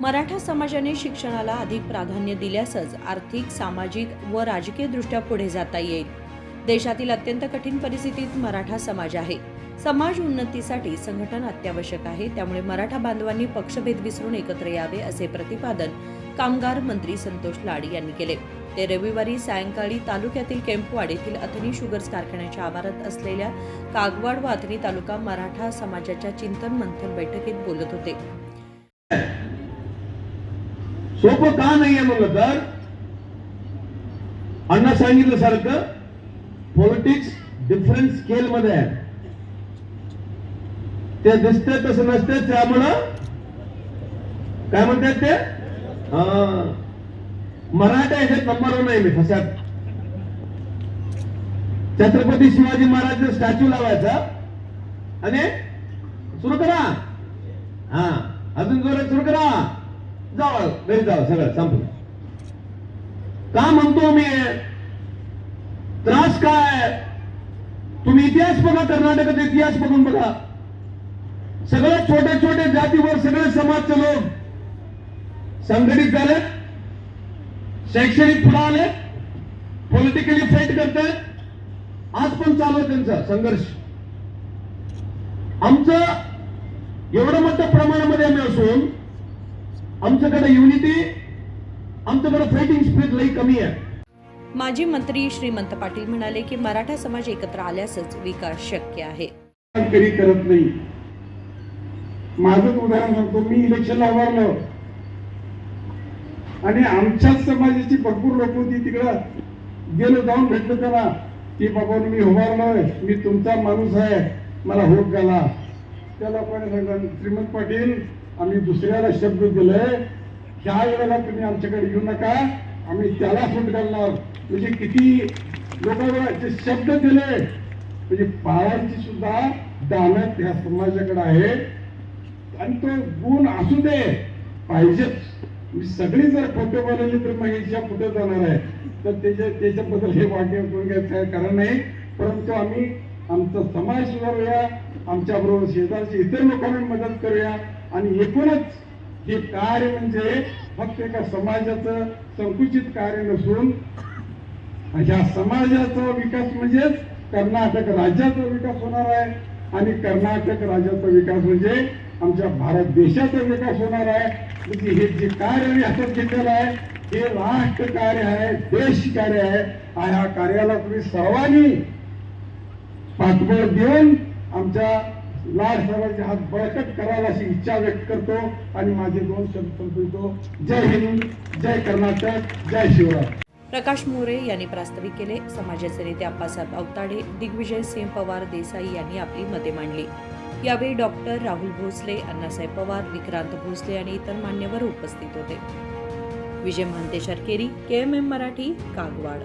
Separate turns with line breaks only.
मराठा समाजाने शिक्षणाला अधिक प्राधान्य दिल्यासच आर्थिक, सामाजिक व राजकीय दृष्ट्या पुढे जाता येईल. देशातील अत्यंत कठीण परिस्थितीत मराठा समाज आहे. समाज उन्नतीसाठी संघटन अत्यावश्यक आहे. त्यामुळे मराठा बांधवांनी पक्षभेद विसरून एकत्र यावे असे प्रतिपादन कामगार मंत्री संतोष लाड यांनी केले. ते रविवारी सायंकाळी तालुक्यातील केम्पवाड येथील अथनी शुगर्स कारखान्याच्या आवारात असलेल्या कागवाड व अथनी तालुका मराठा समाजाच्या चिंतन मंथन बैठकीत बोलत होते.
सोपं का नाहीये म्हणलं तर अण्णा सांगितलं सारखं पॉलिटिक्स डिफरंट स्केल मध्ये आहे. ते दिसते तसं नसते. त्यामुळं काय म्हणतात ते मराठा ह्याच्यात नंबर 1 आहे. मी फसात छत्रपती शिवाजी महाराज स्टॅच्यू लावायचा आणि सुरू करा. हा अजून जोरात सुरू करा. जाऊ घरी जाऊ सगळं संपलं. का म्हणतो मी त्रास काय? तुम्ही इतिहास बघा, कर्नाटकाचा इतिहास बघून बघा. सगळे छोटे छोटे जातीवर सगळे समाजचे लोक संघटित झाले, शैक्षणिक पुढे आले, पॉलिटिकली फाईट करतात. आज पण चालू आहे त्यांचा संघर्ष. आमचं एवढं मोठ्या प्रमाणामध्ये आम्ही असून आमच्याकडे युनिटी, आमच्याकडे फायटिंग स्पिरिट लई कमी आहे.
माजी मंत्री श्रीमंत पाटील म्हणाले की मराठा समाज एकत्र आल्यासच विकास शक्य आहे.
कधी करत नाही. माझंच उदाहरण सांगतो. मी इलेक्शनला उभारलो आणि आमच्याच समाजाची भरपूर लोक होती. तिकडं गेलो, जाऊन भेटलो त्याला की बाबा मी उभारलोय, मी तुमचा माणूस आहे, मला होप घाला. त्या लोकांनी सांगितलं श्रीमंत पाटील आम्ही दुसऱ्याला शब्द दिलाय, ह्या वेळेला तुम्ही आमच्याकडे येऊ नका, आम्ही त्याला सूट घालणार. म्हणजे किती लोकांना जे शब्द दिले, म्हणजे पाळांची सुद्धा दानत ह्या समाजाकडे आहे. आणि तो गुण असू दे पाहिजेच. सगळी जर खोटे बोलले तर महेशच्या पुढे जाणार आहे. तर त्याच्याबद्दल हे वाक्य काय कारण नाही. परंतु आम्ही आमचा समाज सुधारूया, आमच्या बरोबर शेजारच्या इतर लोकांना मदत करूया. आणि एकूणच हे कार्य म्हणजे फक्त एका समाजाचं संकुचित कार्य नसून ह्या समाजाचा विकास म्हणजेच कर्नाटक राज्याचा विकास होणार आहे. आणि कर्नाटक राज्याचा विकास म्हणजे आमच्या भारत देशाचा विकास होणार आहे. म्हणजे हे जे कार्य आम्ही हातात घेतलेलं आहे हे राष्ट्र कार्य आहे, देश कार्य आहे. ह्या कार्याला तुम्ही सर्वांनी पाठबळ देऊन आमच्या लाड साहेबांचे हात बळकट करायला अशी इच्छा व्यक्त करतो. आणि माझे 2 शब्द संपवतो. जय हिंद, जय कर्नाटक, जय शिवराय.
प्रकाश मोरे यांनी प्रास्ताविक केले. समाजाचे नेते आप्पासाहेब अवताडे, दिग्विजय सिंह पवार देसाई यांनी आपली मते मांडली. यावेळी डॉक्टर राहुल भोसले, अण्णासाहेब पवार, विक्रांत भोसले आणि इतर मान्यवर उपस्थित होते. विजय महंतेश केरी, KMM मराठी, कागवाड.